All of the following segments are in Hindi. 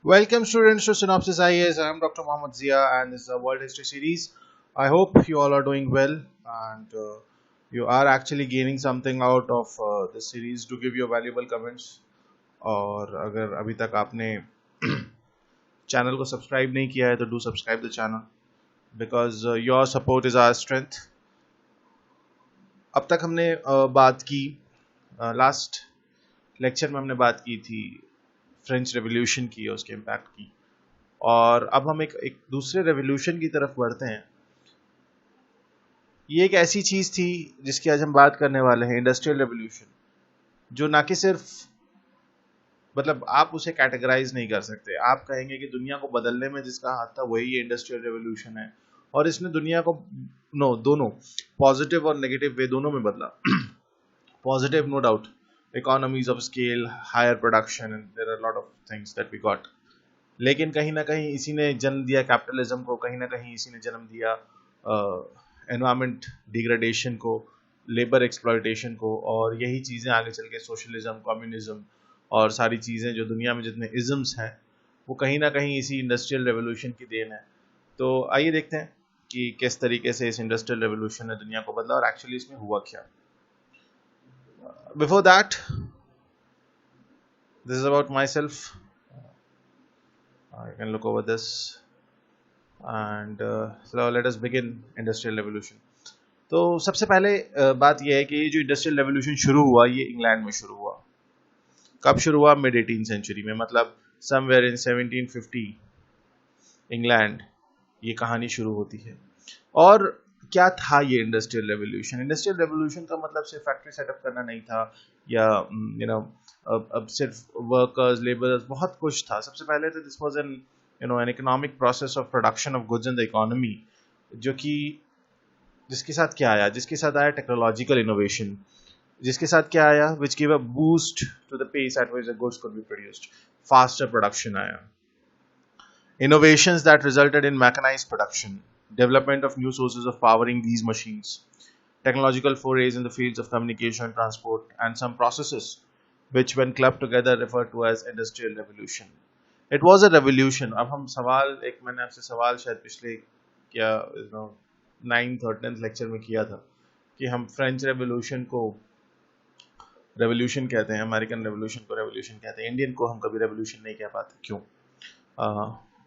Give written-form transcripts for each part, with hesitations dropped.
Welcome students to Synopsis IAS. I am Dr. Mohammad Zia and this is a World History series. I hope you all are doing well and you are actually gaining something out of this series. Do give your valuable comments और अगर अभी तक आपने चैनल को सब्सक्राइब नहीं किया है तो do subscribe the channel because your support is our strength. अब तक हमने बात की लास्ट लेक्चर में हमने बात की थी फ्रेंच रेवोल्यूशन की और उसके इम्पैक्ट की, और अब हम एक दूसरे रेवोल्यूशन की तरफ बढ़ते हैं. ये एक ऐसी चीज थी जिसकी आज हम बात करने वाले हैं, इंडस्ट्रियल रेवोल्यूशन, जो ना कि सिर्फ मतलब आप उसे कैटेगराइज नहीं कर सकते. आप कहेंगे कि दुनिया को बदलने में जिसका हाथ था वही इंडस्ट्रियल रेवोल्यूशन है, और इसने दुनिया को दोनों पॉजिटिव और नेगेटिव वे दोनों में बदला. Positive no doubt, economies of scale, higher production, and there are a lot of things that we got. लेकिन कहीं ना कहीं इसी ने जन्म दिया कैपिटलिज्म को, कहीं ना कहीं इसी ने जन्म दिया एनवायरमेंट डिग्रेडेशन को, लेबर एक्सप्लॉयटेशन को, और यही चीज़ें आगे चल के सोशलिज्म, कम्युनिज्म और सारी चीज़ें जो दुनिया में जितने इज़म्स हैं वो कहीं ना कहीं इसी इंडस्ट्रियल रेवोल्यूशन की देन है. तो आइए देखते हैं कि किस तरीके से इस इंडस्ट्रियल रेवोल्यूशन ने दुनिया को बदला और एक्चुअली इसमें हुआ क्या. Before that, this is about myself. You can look over this and so let us begin industrial revolution. तो सबसे पहले बात यह है कि ये जो इंडस्ट्रियल रेवोल्यूशन शुरू हुआ ये इंग्लैंड में शुरू हुआ. कब शुरू हुआ? मिड 18th सेंचुरी में, मतलब समवेयर इन 1750 इंग्लैंड ये कहानी शुरू होती है. और क्या था ये इंडस्ट्रियल रेवोल्यूशन? इंडस्ट्रियल रेवोल्यूशन का मतलब सिर्फ फैक्ट्री सेटअप करना नहीं था, या अब सिर्फ वर्कर्स, लेबरर्स, बहुत कुछ था. सबसे पहले तो this was an economic process of production of goods in the economy, जो कि जिसके साथ क्या आया? जिसके साथ आया टेक्नोलॉजिकल इनोवेशन. जिसके साथ क्या आया? Which give a boost to the pace at which the goods could be produced. Faster production आया. Innovations that resulted in mechanized production, development of new sources of powering these machines, technological forays in the fields of communication, transport, and some processes which when clubbed together referred to as industrial revolution. It was a revolution. अब हम सवाल, एक मैंने आपसे सवाल शायद पिछले क्या 9th और 10th लेक्चर में किया था कि हम फ्रेंच रेवोल्यूशन को रेवोल्यूशन कहते हैं, अमेरिकन रेवोल्यूशन को रेवोल्यूशन कहते हैं, इंडियन को हम कभी रेवोल्यूशन नहीं कह पाते. क्यों?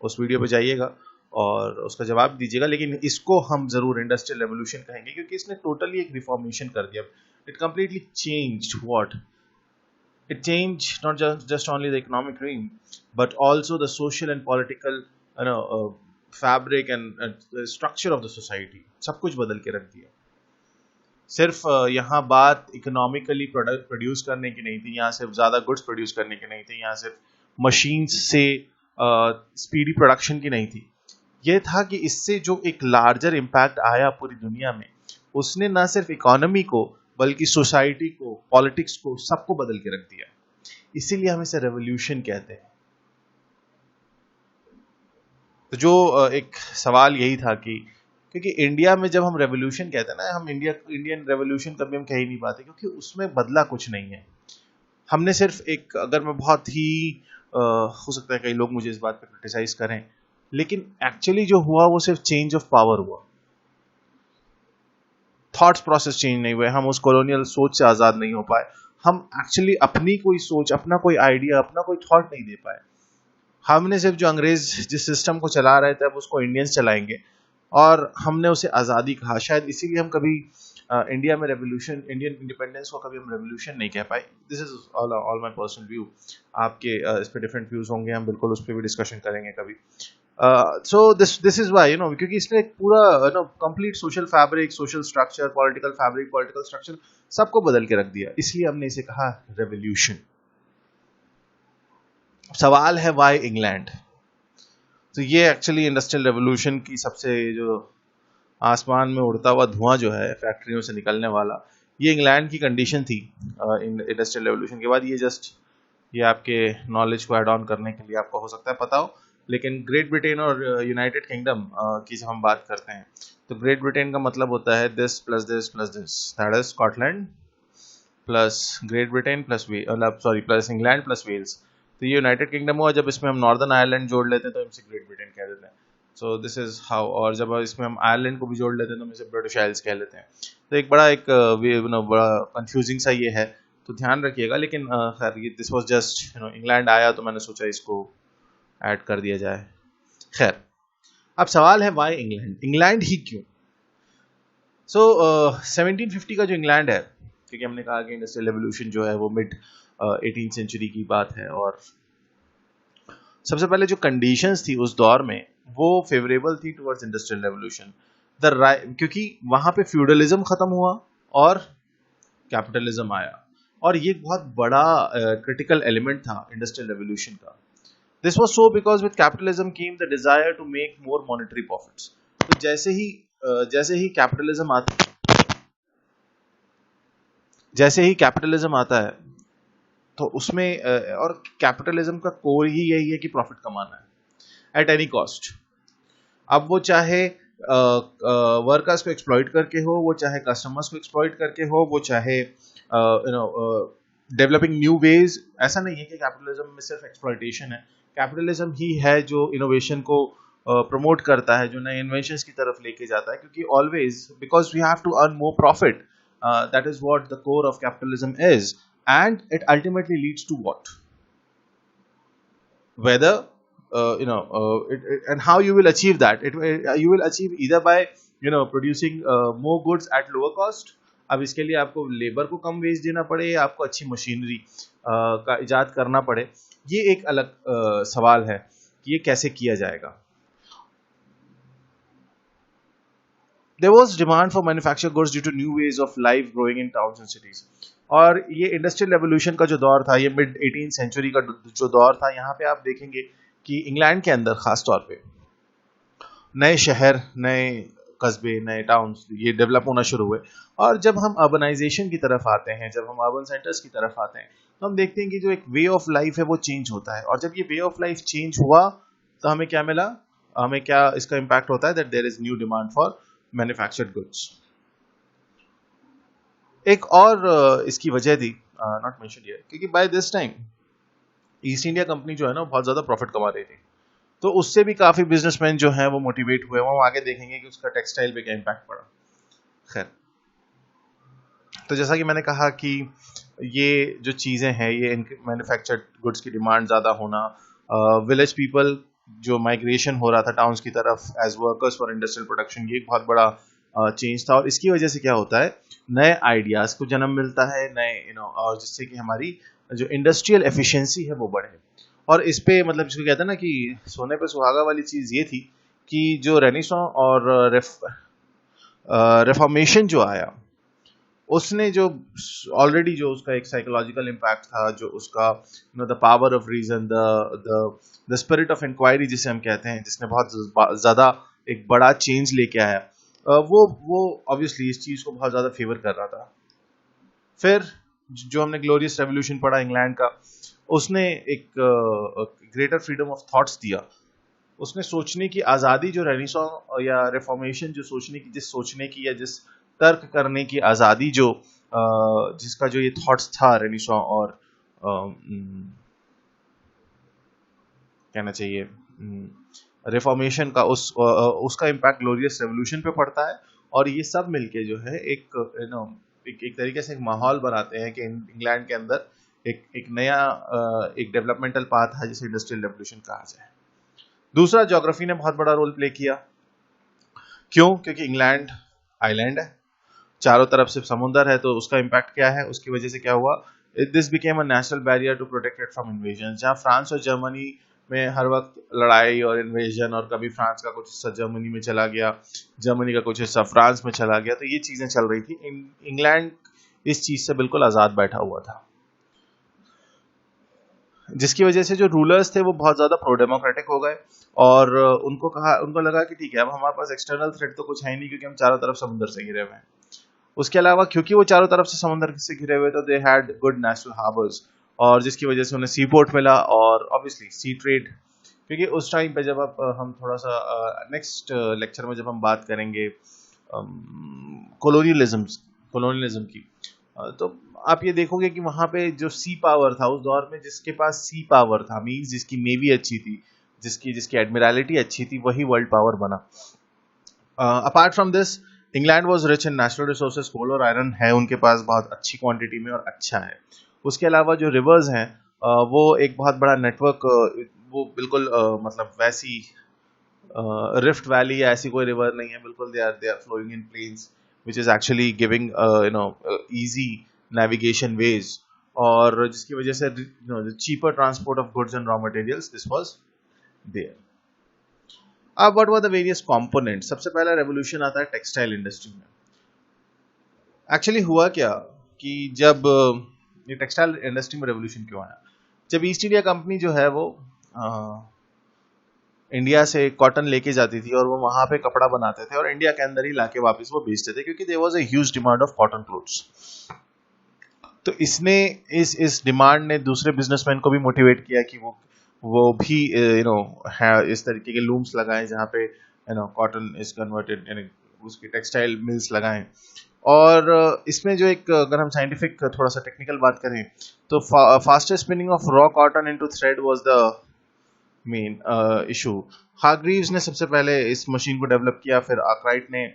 उस वीडियो पे जाइएगा और उसका जवाब दीजिएगा. लेकिन इसको हम जरूर इंडस्ट्रियल रेवोल्यूशन कहेंगे क्योंकि इसने टोटली एक रिफॉर्मेशन कर दिया. It completely changed what it changed not just only the economic dream but also the social and political fabric and structure of the society. सब कुछ बदल के रख दिया. सिर्फ यहाँ बात इकोनॉमिकली प्रोड्यूस करने की नहीं थी, यहाँ सिर्फ ज़्यादा गुड्स प्रोड्यूस करने की नहीं थी, यहाँ सिर्फ मशीन्स से स्पीडी प्रोडक्शन की नहीं थी. ये था कि इससे जो एक लार्जर इम्पैक्ट आया पूरी दुनिया में, उसने ना सिर्फ इकोनॉमी को बल्कि सोसाइटी को, पॉलिटिक्स को, सबको बदल के रख दिया. इसीलिए हम इसे रेवोल्यूशन कहते हैं. तो जो एक सवाल यही था कि क्योंकि इंडिया में जब हम रेवोल्यूशन कहते हैं ना, हम इंडियन रेवोल्यूशन कभी हम कह ही नहीं पाते क्योंकि उसमें बदला कुछ नहीं है. हमने सिर्फ एक, अगर मैं बहुत ही हो सकता है कई लोग मुझे इस बात पर क्रिटिसाइज करें, लेकिन एक्चुअली जो हुआ वो सिर्फ चेंज ऑफ पावर हुआ. थॉट्स प्रोसेस चेंज नहीं हुए. हम उस कॉलोनियल सोच से आजाद नहीं हो पाए. हम एक्चुअली अपनी कोई सोच, अपना कोई आइडिया, अपना कोई थॉट नहीं दे पाए. हमने सिर्फ जो अंग्रेज जिस सिस्टम को चला रहे थे अब उसको इंडियंस चलाएंगे, और हमने उसे आज़ादी कहा. शायद इसीलिए हम कभी इंडिया में रेवोल्यूशन, इंडियन इंडिपेंडेंस को कभी हम रेवोल्यूशन नहीं कह पाए. This is all my personal view. आपके इस पे डिफरेंट व्यूज होंगे, हम बिल्कुल उस पर भी डिस्कशन करेंगे कभी. सो दिस इज व्हाई क्योंकि इसने पूरा complete social fabric, social structure, political fabric, political structure सबको बदल के रख दिया. इसलिए हमने इसे कहा रेवोल्यूशन. सवाल है व्हाई इंग्लैंड? तो ये एक्चुअली इंडस्ट्रियल रेवोल्यूशन की सबसे जो आसमान में उड़ता हुआ धुआं जो है फैक्ट्रियों से निकलने वाला, ये इंग्लैंड की कंडीशन थी इंडस्ट्रियल रेवोल्यूशन के बाद. ये आपके नॉलेज को ऐड ऑन करने के लिए आपको हो सकता है पता हो, लेकिन ग्रेट ब्रिटेन और यूनाइटेड किंगडम की जब हम बात करते हैं तो ग्रेट ब्रिटेन का मतलब होता है this plus this plus this, that is Scotland plus Great Britain plus plus England plus Wales. तो ये यूनाइटेड किंगडम हुआ, जब इसमें हम नॉर्दर्न आयरलैंड जोड़ लेते हैं तो हम इसे ग्रेट ब्रिटेन कह देते हैं। सो दिस इज हाउ, और जब इसमें हम आयरलैंड को भी जोड़ लेते हैं तो हम इसे ब्रिटिश आइल्स कह लेते हैं। तो एक बड़ा एक बड़ा कंफ्यूजिंग सा ये है, तो ध्यान रखिएगा। लेकिन खैर ये दिस वाज जस्ट इंग्लैंड आया तो मैंने सोचा इसको ऐड कर दिया जाए। खैर, अब सवाल है वाई इंग्लैंड, इंग्लैंड ही क्यों? सो 1750 का जो इंग्लैंड है, क्योंकि हमने कहा कि इंडस्ट्रियल रेवोल्यूशन जो है वो मिड 18th सेंचुरी की बात है, और सबसे पहले जो कंडीशंस थी उस दौर में वो फेवरेबल थी टुवर्ड्स इंडस्ट्रियल रेवोल्यूशन। क्योंकि वहां पे फ्यूडलिज्म खत्म हुआ और कैपिटलिज्म आया, और ये बहुत बड़ा क्रिटिकल एलिमेंट था इंडस्ट्रियल रेवोल्यूशन का। This was so because with capitalism came the desire to make more monetary profits. तो जैसे ही कैपिटलिज्म आता है तो उसमें और कैपिटलिज्म का कोर ही यही है कि प्रॉफिट कमाना है एट एनी कॉस्ट। अब वो चाहे वर्कर्स को एक्सप्लॉइट करके हो, वो चाहे कस्टमर्स को एक्सप्लॉइट करके हो, वो चाहे डेवलपिंग न्यू वेज। ऐसा नहीं है कि कैपिटलिज्म में सिर्फ एक्सप्लॉइटेशन है, कैपिटलिज्म ही है जो इनोवेशन को प्रमोट करता है, जो नए इन्वेंशंस की तरफ लेके जाता है, क्योंकि always because we have to earn more profit, that is what the core of capitalism is, and it ultimately leads to what, whether and how you will achieve that. You will achieve either by producing more goods at lower cost। अब इसके लिए आपको लेबर को कम वेज देना पड़े, या आपको अच्छी मशीनरी का इजाद करना पड़े, ये एक अलग सवाल है कि ये कैसे किया जाएगा। There was demand for manufactured goods due to new ways of life growing in towns and cities। और ये इंडस्ट्रियल रेवोल्यूशन का जो दौर था, ये मिड 18th सेंचुरी का जो दौर था, यहाँ पे आप देखेंगे कि इंग्लैंड के अंदर खास तौर पे नए शहर, नए कस्बे, नए टाउन्स ये डेवलप होना शुरू हुए। और जब हम अर्बनाइजेशन की तरफ आते हैं, जब हम अर्बन सेंटर्स की तरफ आते हैं, तो हम देखते हैं कि जो एक वे ऑफ लाइफ है वो चेंज होता है। और जब ये वे ऑफ लाइफ चेंज हुआ तो हमें क्या मिला, हमें क्या इसका इम्पैक्ट होता है, that there is new demand for manufactured goods. एक और इसकी वजह थी, नॉट मेंशन हियर, क्योंकि by this time East India Company जो है ना बहुत ज्यादा प्रॉफिट कमा रही थी, तो उससे भी काफी बिजनेसमैन जो हैं वो मोटिवेट हुए। वो आगे देखेंगे कि उसका टेक्सटाइल पे क्या इम्पैक्ट पड़ा। खैर, तो जैसा कि मैंने कहा कि ये जो चीजें हैं, ये मैन्युफैक्चर्ड गुड्स की डिमांड ज्यादा होना, विलेज पीपल जो माइग्रेशन हो रहा था टाउन्स की तरफ as workers for industrial production, ये एक बहुत बड़ा चेंज था। और इसकी वजह से क्या होता है, नए आइडियाज को जन्म मिलता है, नए और जिससे कि हमारी जो इंडस्ट्रियल एफिशिएंसी है वो बढ़े। और इस पे मतलब जिसको कहते हैं ना कि सोने पे सुहागा वाली चीज ये थी कि जो रेनेसां और रिफॉर्मेशन जो आया, उसने जो ऑलरेडी जो उसका एक साइकोलॉजिकल इम्पैक्ट था, जो उसका the power of reason, the spirit of inquiry जिसे हम कहते हैं, जिसने बहुत ज्यादा एक बड़ा चेंज लेके आया, वो ऑब्वियसली इस चीज को बहुत ज्यादा फेवर कर रहा था। फिर जो हमने ग्लोरियस रेवोल्यूशन पढ़ा इंग्लैंड का, उसने एक ग्रेटर फ्रीडम ऑफ थॉट्स दिया। उसने सोचने की आज़ादी, जो रेनेसां या रिफॉर्मेशन, जो सोचने की, जिस सोचने की या जिस तर्क करने की आज़ादी, जो जिसका जो ये थॉट्स था रेनेसां और कहना चाहिए रिफॉर्मेशन का, उसका इम्पैक्ट ग्लोरियस रेवोल्यूशन पे पड़ता है। और ये सब मिलके जो है एक तरीके से एक माहौल बनाते हैं कि इंग्लैंड के अंदर एक नया एक डेवलपमेंटल पाथ है जिसे इंडस्ट्रियल रेवोल्यूशन कहा जाए। दूसरा, ज्योग्राफी ने बहुत बड़ा रोल प्ले किया। क्यों? क्योंकि इंग्लैंड आइलैंड है, चारों तरफ से समुद्र है, तो उसका इम्पैक्ट क्या है, उसकी वजह से क्या हुआ, this became a natural barrier to protect it from invasion. जहां फ्रांस और जर्मनी में हर वक्त लड़ाई और इन्वेजन, और कभी फ्रांस का कुछ हिस्सा जर्मनी में चला गया, जर्मनी का कुछ हिस्सा फ्रांस में चला गया, तो ये चीजें चल रही थी। इंग्लैंड इस चीज से बिल्कुल आजाद बैठा हुआ था, जिसकी वजह से जो रूलर्स थे वो बहुत ज्यादा प्रो डेमोक्रेटिक हो गए। और उनको लगा कि ठीक है, अब हमारे पास एक्सटर्नल थ्रेट तो कुछ है ही नहीं, क्योंकि हम चारों तरफ समुद्र से घिरे हुए हैं। उसके अलावा क्योंकि वो चारों तरफ से समुद्र से घिरे हुए, तो they had good natural harbours, और जिसकी वजह से उन्हें सी पोर्ट मिला, और ऑब्वियसली सी ट्रेड। क्योंकि उस टाइम पे जब हम थोड़ा सा नेक्स्ट लेक्चर में जब हम बात करेंगे कॉलोनियलिज्म की, तो आप ये देखोगे कि वहां पे जो सी पावर था उस दौर में, जिसके पास सी पावर था मीन्स जिसकी नेवी अच्छी थी, जिसकी जिसकी एडमिरलिटी अच्छी थी, वही वर्ल्ड पावर बना। Apart from this, England was rich in natural resources, coal और आयरन है उनके पास बहुत अच्छी क्वांटिटी में और अच्छा है। उसके अलावा जो रिवर्स हैं वो एक बहुत बड़ा नेटवर्क, वो बिल्कुल मतलब वैसी रिफ्ट वैली या ऐसी कोई रिवर नहीं है, बिल्कुल they are flowing in plains which is actually giving easy navigation ways, और जिसकी वजह से cheaper transport of goods and raw materials this was there. अब what were the various component. सबसे पहला रेवोल्यूशन आता है टेक्सटाइल इंडस्ट्री में। एक्चुअली हुआ क्या कि जब ये टेक्सटाइल इंडस्ट्री में रेवोल्यूशन क्यों आया, जब ईस्ट इंडिया कंपनी जो है वो इंडिया से कॉटन लेके जाती थी और वो वहां पे कपड़ा बनाते थे और इंडिया के अंदर ही लाके वापस वो बेचते थे, क्योंकि there was a huge demand of cotton clothes. तो इसने इस डिमांड ने दूसरे बिजनेसमैन को भी मोटिवेट किया कि वो भी है इस तरीके के लूम्स लगाएं जहाँ पे कॉटन इज कन्वर्टेड, यानी उसकी टेक्सटाइल मिल्स लगाएं। और इसमें जो एक, अगर हम साइंटिफिक थोड़ा सा टेक्निकल बात करें, तो faster spinning of raw cotton into thread was the main issue. Hargreaves ने सबसे पहले इस मशीन को डेवलप किया, फिर आर्कराइट ने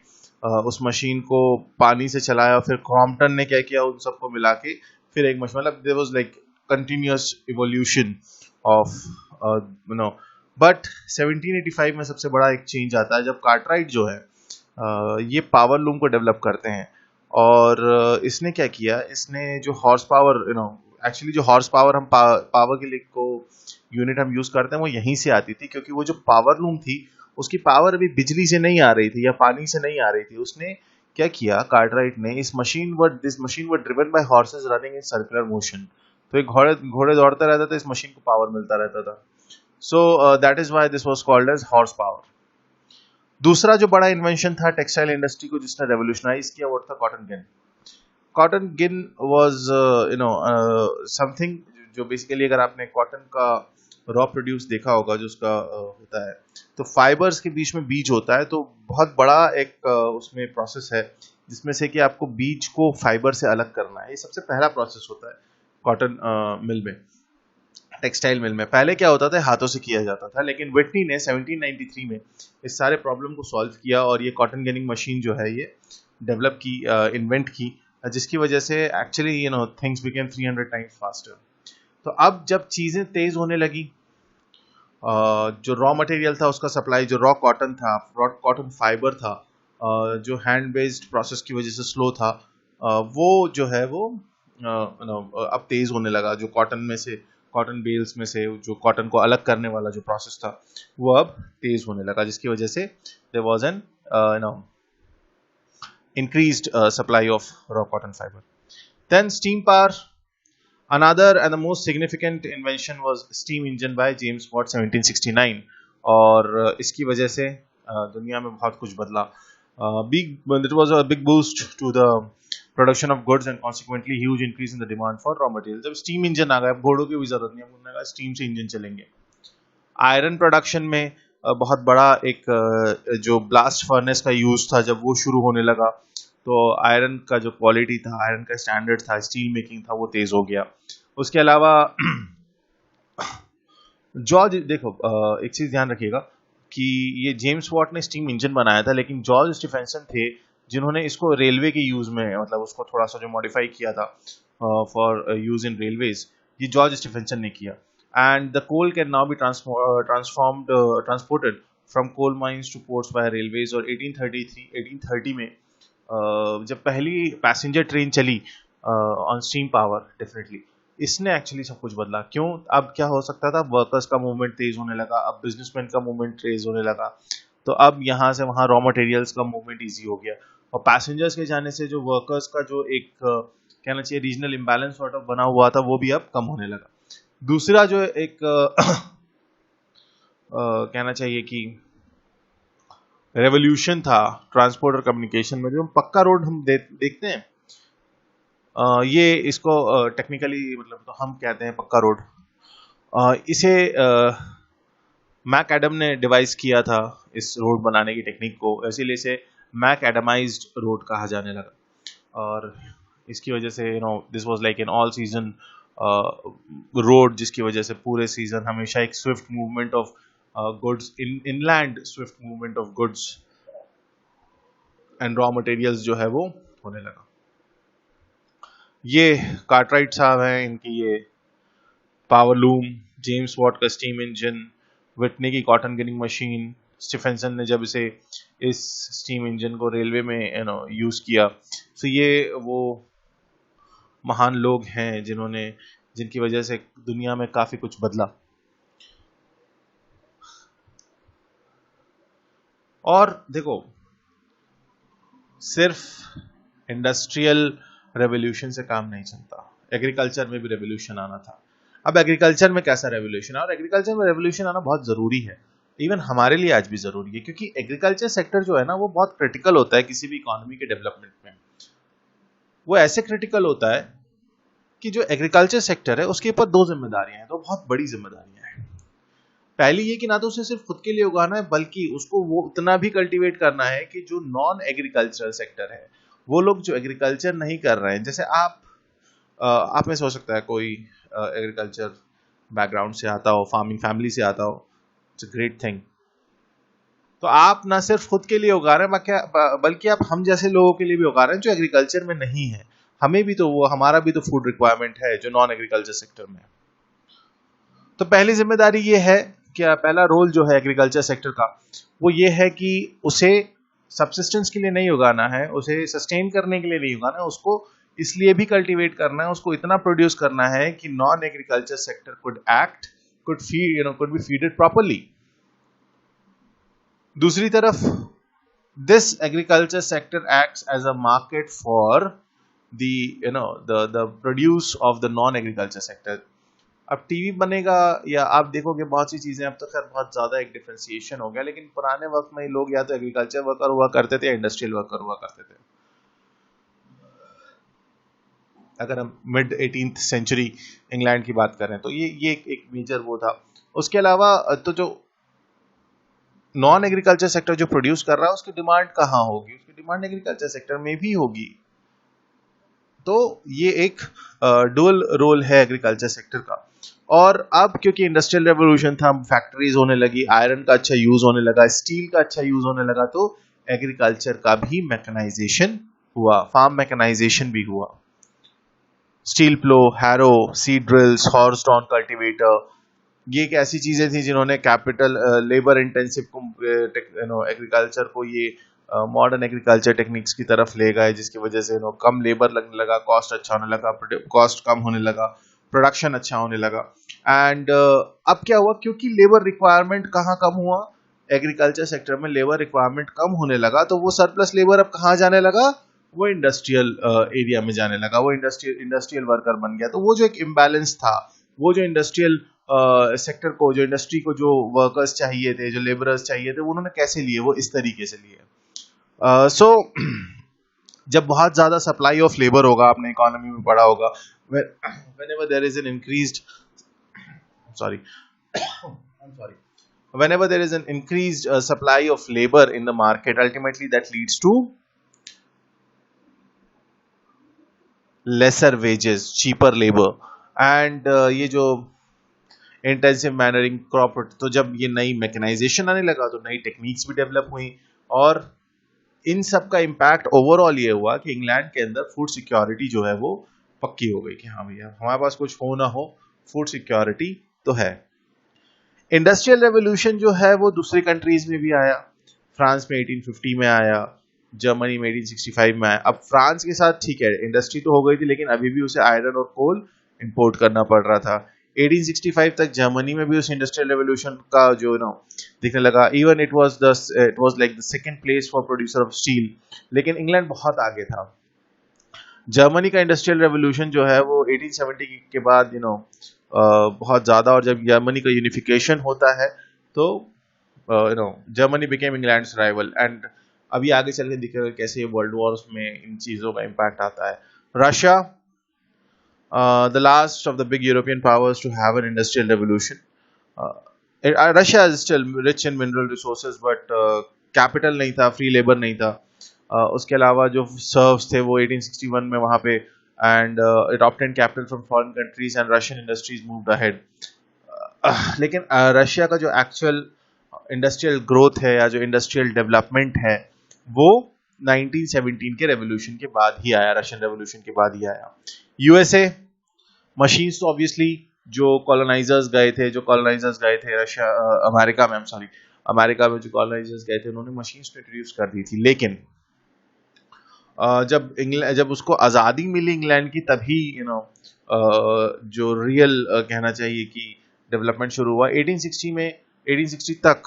उस मशीन को पानी से चलाया, फिर क्रॉम्पटन ने क्या किया, उन सबको मिला के फिर एक मशीन, मतलब there was like continuous evolution of but 1785 में सबसे बड़ा एक चेंज आता है जब कार्टराइट जो है ये पावर लूम को डेवलप करते हैं। और इसने क्या किया, इसने जो हॉर्स पावर एक्चुअली जो हॉर्स पावर हम पावर के लिए को यूनिट हम यूज करते हैं वो यहीं से आती थी, क्योंकि वो जो पावर लूम थी उसकी पावर अभी बिजली से नहीं आ रही थी या पानी से नहीं आ रही थी। उसने क्या किया, कार्टराइट ने, this machine were driven by horses running in circular motion. तो एक घोड़े घोड़े दौड़ते रहते थे, इस मशीन को पावर मिलता रहता था। So that is why this was called as horse power. दूसरा जो बड़ा इन्वेंशन था टेक्सटाइल इंडस्ट्री को जिसने रेवोल्यूशनाइज किया वो था cotton gin. Cotton gin was something जो बेसिकली, अगर आपने कॉटन का रॉ प्रोड्यूस देखा होगा जो उसका होता है, तो फाइबर्स के बीच में बीज होता है, तो बहुत बड़ा एक उसमें प्रोसेस है जिसमें से कि आपको बीज को फाइबर से अलग करना है। ये सबसे पहला प्रोसेस होता है कॉटन मिल में, टेक्सटाइल मिल में। पहले क्या होता था, हाथों से किया जाता था, लेकिन विटनी ने 1793 में इस सारे प्रॉब्लम को सॉल्व किया और ये कॉटन गिनिंग मशीन जो है ये डेवलप की, इन्वेंट की, जिसकी वजह से actually things became 300 times faster. तो अब जब चीजें तेज होने लगी, जो रॉ मटेरियल था उसका सप्लाई, जो रॉ कॉटन था, रॉ कॉटन फाइबर था, जो हैंड बेस्ड प्रोसेस की वजह से स्लो था, वो जो है वो अब तेज होने लगा। जो कॉटन में से, कॉटन बेल्स में से जो कॉटन को अलग करने वाला जो प्रोसेस था वो अब तेज होने लगा, जिसकी वजह से there was an increased supply of raw cotton fiber. Then steam power. Another and the most significant invention was steam engine by James Watt 1769, और इसकी वजह से दुनिया में बहुत कुछ बदला। It was a big boost to the production of goods and consequently huge increase in the demand for raw materials. जब steam engine आ गया, अब घोड़ों की भी जरूरत नहीं है, हमने कहा steam से इंजन चलेंगे। आयरन प्रोडक्शन में बहुत बड़ा एक जो ब्लास्ट फर्नेस का यूज था, जब वो शुरू होने लगा तो आयरन का जो क्वालिटी था, आयरन का स्टैंडर्ड था, स्टील मेकिंग था, वो तेज हो गया। उसके अलावा जॉर्ज, देखो एक चीज ध्यान रखिएगा कि ये जेम्स वॉट ने स्टीम इंजन बनाया था, लेकिन जॉर्ज स्टीफेंसन थे जिन्होंने इसको रेलवे के यूज में, मतलब उसको थोड़ा सा जो मॉडिफाई किया था फॉर यूज इन रेलवेज, ये जॉर्ज स्टीफेंसन ने किया। And the coal can now be transported from coal mines to ports via railways। और 1830 में जब पहली पैसेंजर ट्रेन चली ऑन स्टीम पावर, डेफिनेटली इसने एक्चुअली सब कुछ बदला। क्यों? अब क्या हो सकता था, वर्कर्स का मूवमेंट तेज होने लगा, अब बिजनेसमैन का मूवमेंट तेज होने लगा, तो अब यहाँ से वहाँ रॉ मटेरियल्स का मूवमेंट ईजी हो गया, और पैसेंजर्स के जाने से जो वर्कर्स का जो एक कहना चाहिए रीजनल इम्बैलेंस सॉर्ट ऑफ बना हुआ था वो भी अब कम होने लगा। दूसरा जो एक कहना चाहिए कि रेवोल्यूशन था ट्रांसपोर्ट और कम्युनिकेशन में, जो पक्का रोड हम देखते हैं, ये इसको टेक्निकली मतलब तो हम कहते हैं पक्का रोड। इसे मैक एडम ने डिवाइस किया था इस रोड बनाने की टेक्निक को, इसीलिए इसे मैक एडमाइज्ड रोड कहा जाने लगा। और इसकी वजह से this was like an all season road, जिसकी वजह से पूरे सीजन हमेशा एक Swift movement of goods, inland Swift movement of goods and raw materials जो है वो होने लगा। ये कार्टराइट साहब हैं, इनकी ये पावरलूम, जेम्स वॉट का स्टीम इंजन, विटनी की कॉटन गिनिंग मशीन, स्टीफेंसन ने जब इस स्टीम इंजन को रेलवे में यूज किया, तो ये वो महान लोग हैं जिनकी वजह से दुनिया में काफी कुछ बदला। और देखो, सिर्फ इंडस्ट्रियल रेवोल्यूशन से काम नहीं चलता, एग्रीकल्चर में भी रेवोल्यूशन आना था। अब एग्रीकल्चर में कैसा रेवोल्यूशन है, और एग्रीकल्चर में रेवोल्यूशन आना बहुत जरूरी है, इवन हमारे लिए आज भी जरूरी है, क्योंकि एग्रीकल्चर सेक्टर जो है ना वो बहुत क्रिटिकल होता है किसी भी इकोनॉमी के डेवलपमेंट में। वो ऐसे क्रिटिकल होता है कि जो एग्रीकल्चर सेक्टर है उसके ऊपर दो जिम्मेदारियां हैं, दो बहुत बड़ी जिम्मेदारियां हैं। पहली ये कि ना तो उसे सिर्फ खुद के लिए उगाना है, बल्कि उसको वो उतना भी कल्टीवेट करना है कि जो नॉन एग्रीकल्चरल सेक्टर है, वो लोग जो एग्रीकल्चर नहीं कर रहे हैं, जैसे आप में सोच सकता है कोई एग्रीकल्चर बैकग्राउंड से आता हो, फार्मिंग फैमिली से आता हो, इट्स अ ग्रेट थिंग। तो आप ना सिर्फ खुद के लिए उगा रहे हैं, बल्कि आप हम जैसे लोगों के लिए भी उगा रहे हैं जो एग्रीकल्चर में नहीं है। हमें भी तो हमारा भी तो फूड रिक्वायरमेंट है जो नॉन एग्रीकल्चर सेक्टर में है। तो पहली जिम्मेदारी ये है, क्या पहला रोल जो है एग्रीकल्चर सेक्टर का, वो ये है कि उसे सब्सिस्टेंस के लिए नहीं उगाना है, उसे सस्टेन करने के लिए नहीं उगाना है, उसको इसलिए भी कल्टीवेट करना है, उसको इतना प्रोड्यूस करना है कि non agriculture sector could be feeded properly. दूसरी तरफ this agriculture sector acts as a market for the produce of the non agriculture sector। अब टीवी बनेगा या आप देखोगे बहुत सी चीजें, अब तो खैर बहुत ज्यादा एक डिफरेंशिएशन हो गया, लेकिन पुराने वक्त में लोग या तो एग्रीकल्चर वर्कर हुआ करते थे या इंडस्ट्रियल वर्कर हुआ करते थे। अगर हम मिड 18th सेंचुरी इंग्लैंड की बात करें तो ये एक मेजर वो था। उसके अलावा तो जो नॉन एग्रीकल्चर सेक्टर जो प्रोड्यूस कर रहा है उसकी डिमांड कहाँ होगी, उसकी डिमांड एग्रीकल्चर सेक्टर में भी होगी। तो ये एक डुअल रोल है एग्रीकल्चर सेक्टर का। और अब क्योंकि इंडस्ट्रियल रेवोल्यूशन था, फैक्ट्रीज होने लगी, आयरन का अच्छा यूज होने लगा, स्टील का अच्छा यूज होने लगा, तो एग्रीकल्चर का भी मैकेनाइजेशन हुआ, फार्म मैकेनाइजेशन भी हुआ। Steel plough, harrow, seed drills, horse drawn cultivator, ये एक ऐसी चीजें थी जिन्होंने कैपिटल लेबर इंटेंसिव एग्रीकल्चर को ये मॉडर्न एग्रीकल्चर टेक्निक्स की तरफ ले गए, जिसकी वजह से कम लेबर लगने लगा, कॉस्ट अच्छा होने लगा, कॉस्ट कम होने लगा, प्रोडक्शन अच्छा होने लगा। एंड अब क्या हुआ, क्योंकि लेबर रिक्वायरमेंट कहाँ कम हुआ, एग्रीकल्चर सेक्टर में लेबर रिक्वायरमेंट कम होने लगा, तो वो सरप्लस लेबर अब कहाँ जाने लगा, वो इंडस्ट्रियल एरिया में जाने लगा, वो इंडस्ट्रियल वर्कर बन गया। तो वो जो एक इम्बैलेंस था, वो जो इंडस्ट्रियल सेक्टर को, जो इंडस्ट्री को जो वर्कर्स चाहिए थे, जो लेबरर्स चाहिए थे, वो उन्होंने कैसे लिए, वो इस तरीके से लिए। सो जब बहुत ज्यादा सप्लाई ऑफ लेबर होगा, आपने इकोनॉमी में पढ़ा होगा, whenever there is an increased supply of labor in the market, ultimately that leads to lesser wages, cheaper labor, and ये जो इंटेंसिव मैनरिंग क्रॉप, तो जब ये नई मैकेनाइजेशन आने लगा तो नई टेक्निक्स भी डेवलप हुई, और इन सब का इम्पैक्ट ओवरऑल ये हुआ कि इंग्लैंड के अंदर फूड सिक्योरिटी जो है वो पक्की हो गई कि हाँ भैया हमारे पास कुछ हो ना हो, फूड सिक्योरिटी तो है। इंडस्ट्रियल रेवोल्यूशन जो है वो दूसरी कंट्रीज में भी आया, फ्रांस में 1850 में आया, जर्मनी में 1865 में आया। अब फ्रांस के साथ ठीक है इंडस्ट्री तो हो गई थी, लेकिन अभी भी उसे आयरन और कोल इंपोर्ट करना पड़ रहा था। 1865 तक जर्मनी में भी उस इंडस्ट्रियल रेवोल्यूशन का जो दिखने लगा, even it was like the second place for producer of steel, लेकिन इंग्लैंड बहुत आगे था। जर्मनी का इंडस्ट्रियल रेवोल्यूशन जो है वो 1870 के बाद बहुत ज्यादा, और जब जर्मनी का यूनिफिकेशन होता है तो Germany became England's rival. And अभी आगे चल के दिखेगा कैसे वर्ल्ड वॉर्स में इन चीजों का इम्पैक्ट आता है। Russia, the last of the big European powers to have an industrial revolution. Russia is still rich in mineral resources, but capital नहीं था, free labor नहीं था, उसके अलावा जो सर्व्स थे वो 1861 में वहाँ पे, and it obtained capital from foreign countries and Russian industries moved ahead. लेकिन रशिया का जो एक्चुअल इंडस्ट्रियल ग्रोथ है या जो इंडस्ट्रियल डेवलपमेंट है वो 1917 के रेवोल्यूशन के बाद ही आया, रशियन रेवोल्यूशन के बाद ही आया। यूएसए मशीन्स तो ऑब्वियसली जो कॉलोनाइजर्स गए थे रशिया अमेरिका में, अमेरिका में जो कॉलोनाइजर्स गए थे उन्होंने मशीन्स इंट्रोड्यूस कर दी थी, लेकिन जब उसको आज़ादी मिली इंग्लैंड की, तभी जो रियल कहना चाहिए कि डेवलपमेंट शुरू हुआ 1860 में। 1860 तक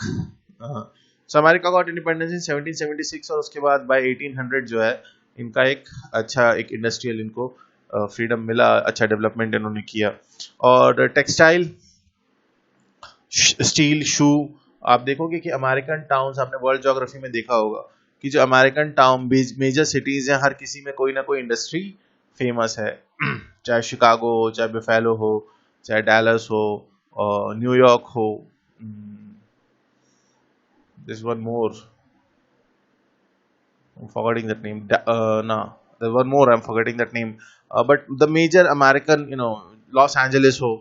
अमेरिका गॉट इंडिपेंडेंस इन 1776 और उसके बाद बाय 1800 जो है इनका एक इंडस्ट्रियल इनको फ्रीडम मिला, अच्छा डेवलपमेंट इन्होंने किया। और टेक्सटाइल, स्टील, शू, आप देखोगे कि अमेरिकन टाउन्स, आपने वर्ल्ड ज्योग्राफी में देखा होगा कि जो अमेरिकन टाउन मेजर सिटीज हैं हर किसी में कोई ना कोई इंडस्ट्री फेमस है, चाहे शिकागो हो, चाहे बफेलो हो, चाहे डैलस हो, न्यूयॉर्क हो, there's one more I'm forgetting that name, there's one more I'm forgetting that name, but the major American, Los Angeles हो,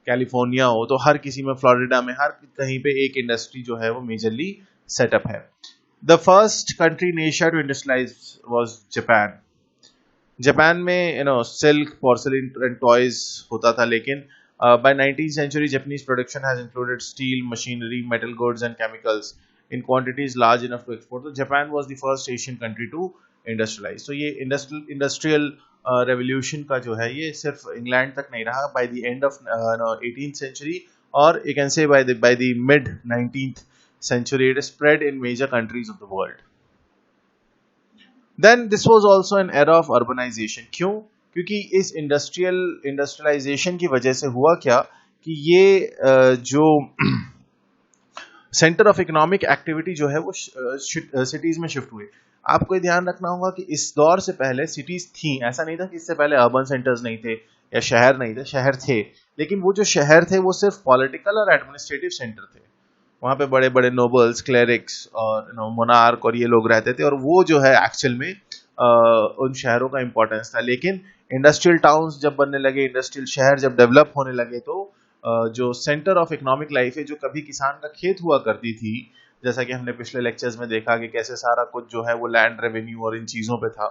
कैलिफोर्निया हो, तो हर किसी में, फ्लोरिडा में, हर कहीं पे एक इंडस्ट्री जो है वो मेजरली सेटअप है। The first country in Asia to industrialise was Japan. Japan में सिल्क, पोर्सलिन एंड टॉयज होता था, लेकिन by 19th century Japanese production has included steel, machinery, metal goods and chemicals in quantities large enough to export. So Japan was the first Asian country to industrialize. So ये industrial revolution का जो है ये सिर्फ इंग्लैंड तक नहीं रहा, by the end of 18th century or you can say by the mid 19th century it is spread in major countries of the world. Then this was also an era of urbanization. क्यों? क्योंकि इस इंडस्ट्रियलाइजेशन की वजह से हुआ क्या कि ये जो सेंटर ऑफ इकोनॉमिक एक्टिविटी जो है वो सिटीज में शिफ्ट हुए। आपको ध्यान रखना होगा कि इस दौर से पहले सिटीज थी, ऐसा नहीं था कि इससे पहले अर्बन सेंटर्स नहीं थे या शहर नहीं थे, शहर थे, लेकिन वो जो शहर थे वो सिर्फ पॉलिटिकल और एडमिनिस्ट्रेटिव सेंटर थे। वहाँ पे बड़े बड़े नोबल्स, क्लेरिक्स और मोनार्क और ये लोग रहते थे, और वो जो है एक्चुअल में उन शहरों का इंपॉर्टेंस था। लेकिन इंडस्ट्रियल टाउन्स जब बनने लगे, इंडस्ट्रियल शहर जब डेवलप होने लगे, तो जो सेंटर ऑफ इकोनॉमिक लाइफ है, जो कभी किसान का खेत हुआ करती थी, जैसा कि हमने पिछले लेक्चर्स में देखा कि कैसे सारा कुछ जो है वो लैंड रेवेन्यू और इन चीज़ों पे था,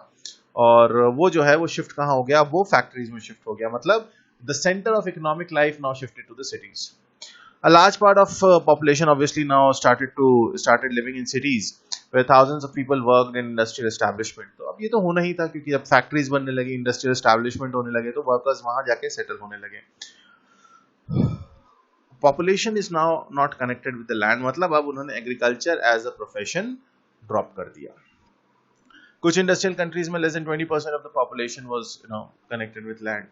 और वो जो है वो शिफ्ट कहाँ हो गया, वो फैक्ट्रीज में शिफ्ट हो गया। मतलब the centre of economic life now shifted to the cities. A large part of population obviously now started living in cities where thousands of people worked in industrial establishment. तो अब ये तो होना ही था, क्योंकि जब फैक्ट्रीज बनने लगी, इंडस्ट्रियल एस्टैब्लिशमेंट होने लगे, तो वर्कर्स वहां जाके सेटल होने लगे। Population is now not connected with the land, मतलब अब उन्होंने agriculture as a profession drop कर दिया। कुछ इंडस्ट्रियल कंट्रीज में less than 20% of the population was connected with land.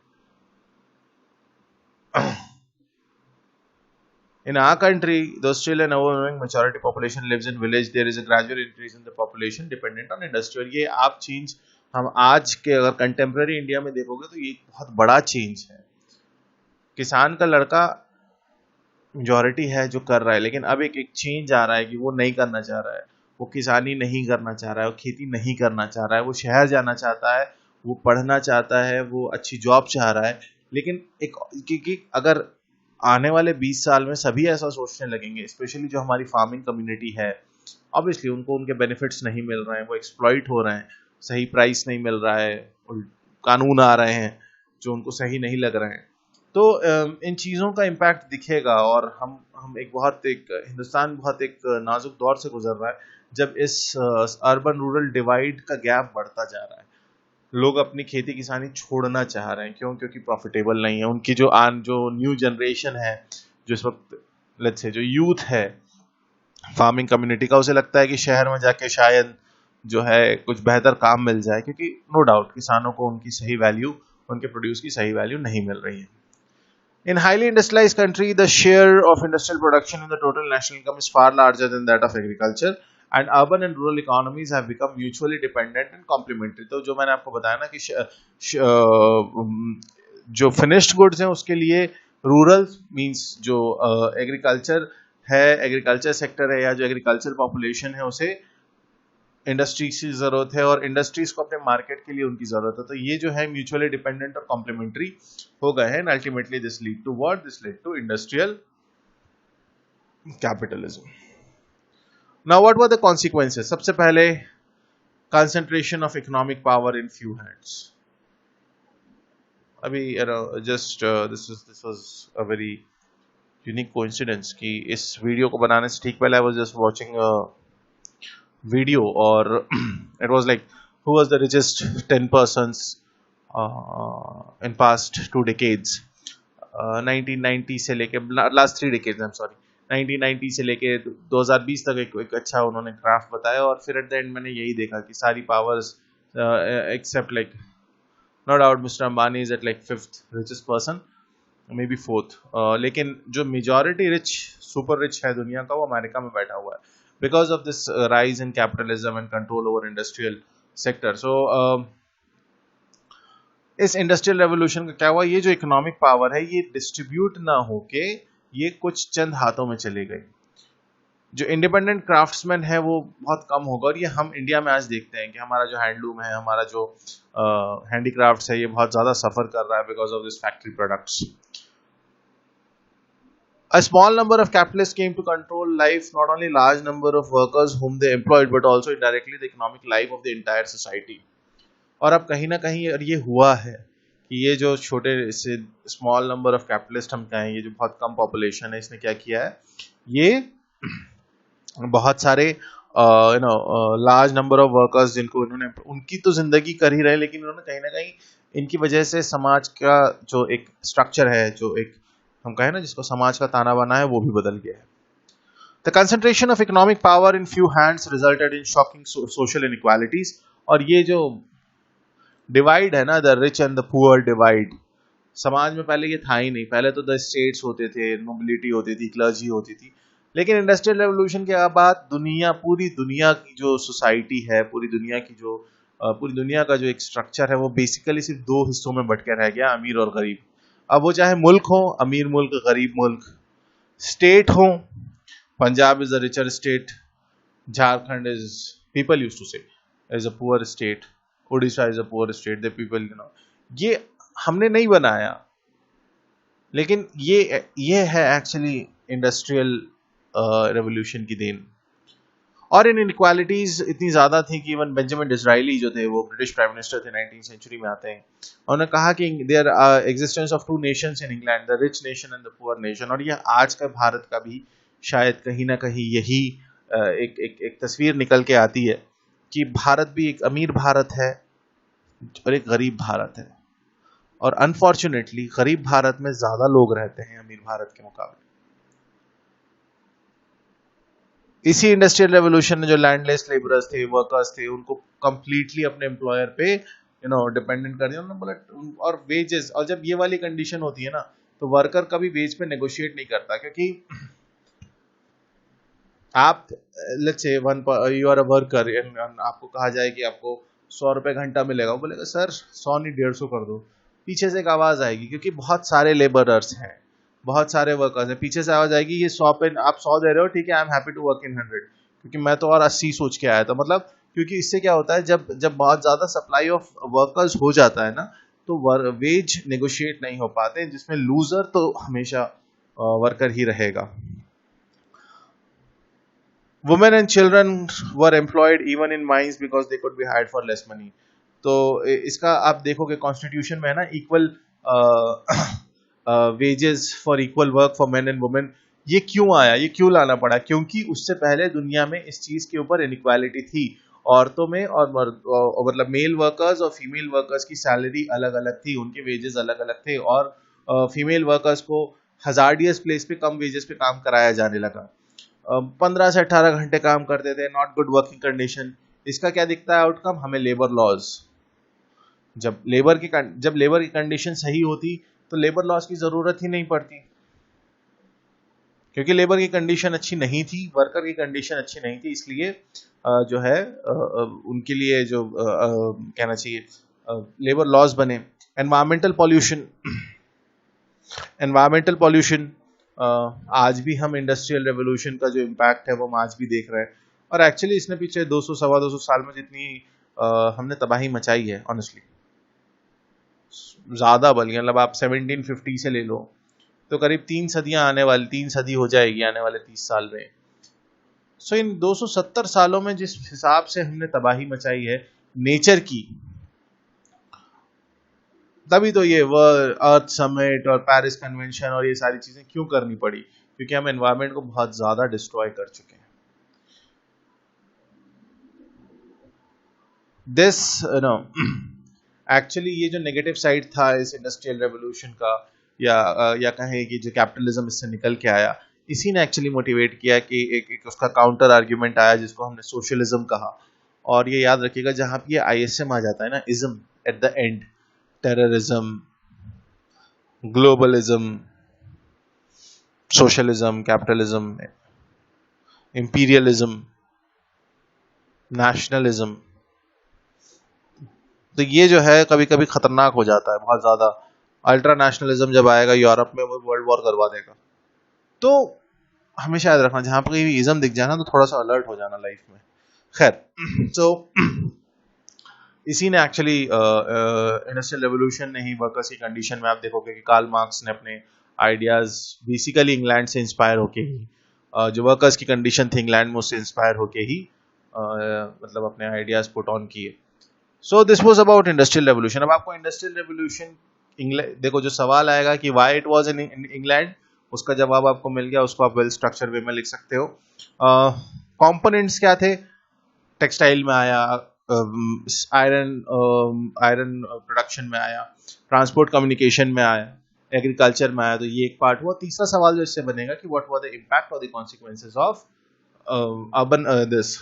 In our country, though still an overwhelming majority population lives in village, there is a gradual increase in the population dependent on industry. और ये आप चेंज हम आज के अगर कंटेम्प्रेरी इंडिया में देखोगे तो ये बहुत बड़ा चेंज है। किसान का लड़का मेजॉरिटी है जो कर रहा है, लेकिन अब एक चेंज आ रहा है कि वो नहीं करना चाह रहा है, वो किसानी नहीं करना चाह रहा है, वो खेती नहीं करना चाह रहा है, वो शहर जाना चाहता है, वो पढ़ना चाहता है, वो अच्छी जॉब चाह रहा है। लेकिन क्योंकि अगर आने वाले 20 साल में सभी ऐसा सोचने लगेंगे, स्पेशली जो हमारी फार्मिंग कम्युनिटी है, ऑब्वियसली उनको उनके बेनिफिट्स नहीं मिल रहे हैं, वो एक्सप्लॉइट हो रहे हैं, सही प्राइस नहीं मिल रहा है, कानून आ रहे हैं जो उनको सही नहीं लग रहे हैं, तो इन चीज़ों का इम्पैक्ट दिखेगा। और हम हिंदुस्तान बहुत एक नाजुक दौर से गुजर रहा है, जब इस अर्बन रूरल डिवाइड का गैप बढ़ता जा रहा है। लोग अपनी खेती किसानी छोड़ना चाह रहे हैं, क्यों? क्योंकि प्रॉफिटेबल नहीं है। उनकी जो न्यू जनरेशन है, जो इस वक्त लेट्स से जो यूथ है फार्मिंग कम्युनिटी का, उसे लगता है कि शहर में जाके शायद जो है कुछ बेहतर काम मिल जाए, क्योंकि नो डाउट किसानों को उनकी सही वैल्यू, उनके प्रोड्यूस की सही वैल्यू नहीं मिल रही है। In highly industrialized country, the share of industrial production in the total national income is far larger than that of agriculture, and urban and rural economies have become mutually dependent and complementary. तो जो मैंने आपको बताया ना कि जो finished goods हैं उसके लिए रूरल मीन्स जो एग्रीकल्चर है, एग्रीकल्चर सेक्टर है, या जो एग्रीकल्चर पॉपुलेशन है, उसे इंडस्ट्रीज की जरूरत है और इंडस्ट्रीज को अपने मार्केट के लिए उनकी जरूरत है। तो ये जो है म्यूचुअली डिपेंडेंट और कॉम्प्लीमेंट्री हो गए हैं। Ultimately this lead to what? This lead to industrial capitalism. Now what were the consequences? सबसे पहले concentration of economic power in few hands. अभी just this was a very unique coincidence कि इस वीडियो को बनाने से ठीक पहले I was just watching a video और it was like who was the richest 10 persons in past 2 decades, 1990 से लेके last 3 decades, I'm sorry, 1990 से लेके 2020 तक एक अच्छा उन्होंने ग्राफ बताया और फिर एट द एंड मैंने यही देखा कि सारी powers except like no doubt mister Ambani is at like 5th richest person, maybe 4th, लेकिन जो मेजॉरिटी रिच सुपर रिच है दुनिया का वो अमेरिका में बैठा हुआ है because of this rise in capitalism and control over industrial sector. So इस इंडस्ट्रियल रेवोल्यूशन का क्या हुआ? ये जो इकोनॉमिक पावर है ये डिस्ट्रीब्यूट ना होके ये कुछ चंद हाथों में चली गई। जो इंडिपेंडेंट क्राफ्ट्समैन है वो बहुत कम होगा और ये हम इंडिया में आज देखते हैं कि हमारा जो हैंडलूम है, हमारा जो हैंडीक्राफ्ट्स है, ये बहुत ज्यादा सफर कर रहा है because of this factory products. A small number of capitalists came to control life, not only large number of workers whom they employed, but also indirectly the economic life of the entire society. और अब कहीं ना कहीं ये हुआ है कि ये जो छोटे से स्मॉल नंबर ऑफ कैपिटलिस्ट हम कहें, ये जो बहुत कम पॉपुलेशन है, इसने क्या किया है? ये बहुत सारे लार्ज नंबर ऑफ वर्कर्स जिनको इन्होंने उनकी तो जिंदगी कर ही रहे, लेकिन इन्होंने कहीं ना कहीं इनकी वजह से समाज का जो एक स्ट्रक्चर है, जो एक हम कहें ना जिसको समाज का ताना बाना है, वो भी बदल गया है। The concentration of economic power in few hands resulted in shocking social inequalities. और ये जो डिवाइड है ना, the rich and the poor divide, समाज में पहले ये था ही नहीं। पहले तो द स्टेट्स होते थे, नोबिलिटी होती थी, क्लर्जी होती थी, लेकिन इंडस्ट्रियल रेवोल्यूशन के बाद पूरी दुनिया की जो सोसाइटी है, पूरी दुनिया का जो एक स्ट्रक्चर है, वो बेसिकली सिर्फ 2 हिस्सों में बट के रह गया, अमीर और गरीब। अब वो चाहे मुल्क हो, अमीर मुल्क, गरीब मुल्क, स्टेट हो, Punjab is a richer state, Jharkhand is, people used to say, is a poor state, Orissa is a poor state, the people ये हमने नहीं बनाया, लेकिन ये है एक्चुअली इंडस्ट्रियल रेवोल्यूशन की देन। और इन इनइक्वालिटीज इतनी ज्यादा थी कि इवन बेंजामिन डिज़राइली जो थे, वो ब्रिटिश प्राइम मिनिस्टर थे 19th सेंचुरी में आते हैं, उन्होंने कहा कि there existence of 2 Nations in England, the rich nation and the poor nation. और ये आज का भारत का भी शायद कहीं ना कहीं यही एक तस्वीर निकल के आती है कि भारत भी एक अमीर भारत है और एक गरीब भारत है, और अनफॉर्चुनेटली गरीब भारत में ज्यादा लोग रहते हैं अमीर भारत के मुकाबले। इसी इंडस्ट्रियल रेवोल्यूशन ने जो लैंडलेस लेबरर्स थे, वर्कर्स थे, उनको कंप्लीटली अपने एम्प्लॉयर पे डिपेंडेंट कर दिया। उन्होंने बोला, और वेजेस, और जब ये वाली कंडीशन होती है ना, तो वर्कर कभी वेज पे नेगोशिएट नहीं करता, क्योंकि आप let's say you are a worker, आपको कहा जाए कि आपको 100 रुपए घंटा मिलेगा, वो बोलेगा सर 100 नहीं 150 कर दो। पीछे से एक आवाज आएगी, क्योंकि बहुत सारे लेबरर्स हैं, बहुत सारे वर्कर्स हैं, पीछे से आवाज आएगी ये 100 पे आप 100 दे रहे हो, ठीक है, I am happy to work in 100, क्योंकि मैं तो और 80 सोच के आया था। मतलब क्योंकि इससे क्या होता है, जब बहुत ज्यादा सप्लाई ऑफ वर्कर्स हो जाता है ना, तो वेज नेगोशिएट नहीं हो पाते, जिसमें लूजर तो हमेशा वर्कर ही रहेगा। Women and children were employed even in mines because they could be hired for less money. तो इसका आप देखोगे कॉन्स्टिट्यूशन में है ना, equal wages for equal work for main and women. ये क्यों आया, ये क्यों लाना पड़ा? क्योंकि उससे पहले दुनिया में इस चीज के ऊपर इनइक्वालिटी थी, औरतों में और मतलब मेल वर्कर्स और फीमेल वर्कर्स की सैलरी अलग अलग थी, उनके वेजेस अलग अलग थे, और फीमेल वर्कर्स को हजार्डियस प्लेस पे कम वेजेस पे काम कराया जाने लगा। 15 से 18 घंटे काम करते थे, नॉट गुड वर्किंग कंडीशन। इसका क्या दिखता है आउटकम? हमें लेबर लॉज। जब लेबर की कंडीशन सही होती तो लेबर लॉज की जरूरत ही नहीं पड़ती, क्योंकि लेबर की कंडीशन अच्छी नहीं थी, वर्कर की कंडीशन अच्छी नहीं थी, इसलिए जो है उनके लिए जो कहना चाहिए लेबर लॉज बने। एनवायरमेंटल पॉल्यूशन आज भी हम इंडस्ट्रियल रेवोल्यूशन का जो इम्पैक्ट है वो हम आज भी देख रहे हैं। और एक्चुअली इसने पीछे 200 सवा 200 साल में जितनी हमने तबाही मचाई है ऑनेस्टली, ज्यादा बल्कि मतलब आप 1750 से ले लो तो करीब 3 सदियां आने वाली, 3 सदी हो जाएगी आने वाले 30 साल में। सो इन 270 सालों में जिस हिसाब से हमने तबाही मचाई है नेचर की, तभी तो ये अर्थ समिट और पेरिस कन्वेंशन और ये सारी चीजें क्यों करनी पड़ी, क्योंकि हम एनवायरनमेंट को बहुत ज्यादा डिस्ट्रॉय कर चुके हैं। दिस नो एक्चुअली ये जो नेगेटिव साइड था इस इंडस्ट्रियल रेवोल्यूशन का, या कहें कि जो कैपिटलिज्म इससे निकल के आया, इसी ने एक्चुअली मोटिवेट किया कि एक उसका काउंटर आर्ग्यूमेंट आया जिसको हमने सोशलिज्म कहा। और ये याद रखिएगा जहां पे ये आईएसएम आ जाता है ना, ism at the end, terrorism, globalism, socialism, capitalism, imperialism, nationalism, तो ये जो है कभी कभी खतरनाक हो जाता है बहुत ज्यादा। अल्ट्रा नेशनलिज्म जब आएगा यूरोप में वो वर्ल्ड वॉर करवा देगा। तो हमेशा याद रखना जहां पर कहीं इज्म दिख जाए ना तो थोड़ा सा अलर्ट हो जाना लाइफ में। खैर तो इसी ने एक्चुअली इंडस्ट्रियल रेवोल्यूशन ने ही वर्कर्स की कंडीशन में, आप देखोगे कि कार्ल मार्क्स ने अपने आइडियाज बेसिकली इंग्लैंड से इंस्पायर होके ही, जो वर्कर्स की कंडीशन थी इंग्लैंड में उससे इंस्पायर होके ही मतलब अपने आइडियाज पुट ऑन किए। So this was about industrial revolution. अब आपको इंडस्ट्रियल रेवोल्यूशन देखो जो सवाल आएगा कि why it was in England, उसका जवाब आपको मिल गया, उसको आप वेल स्ट्रक्चर वे में लिख सकते हो। कंपोनेंट्स क्या थे, टेक्सटाइल में आया, आयरन प्रोडक्शन में आया, ट्रांसपोर्ट कम्युनिकेशन में आया, एग्रीकल्चर में आया, तो ये एक पार्ट हुआ। तीसरा सवाल जो इससे बनेगा कि व्हाट वर द इम्पैक्ट और the consequences of urban this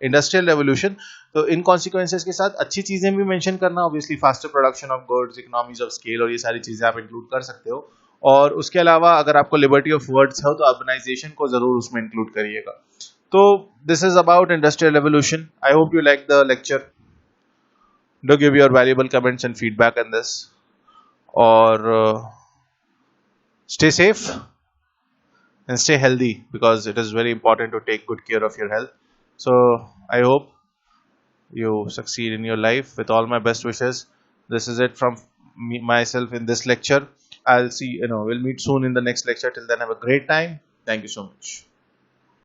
industrial revolution. तो इन कॉन्सिक्वेंसेस के साथ अच्छी चीजें भी मेंशन करना, obviously faster production of goods, economies of scale और ये सारी चीजें आप इंक्लूड कर सकते हो। और उसके अलावा अगर आपको लिबर्टी ऑफ वर्ड्स हो तो अर्बनाइजेशन को जरूर उसमें इंक्लूड करिएगा। तो this is about industrial revolution. I hope you like the lecture. Do give your valuable comments and feedback on this, or stay safe and stay healthy, because it is very important to take good care of your health. So I hope you succeed in your life. With all my best wishes, this is it from myself in this lecture. I'll see, we'll meet soon in the next lecture. Till then, have a great time. Thank you so much.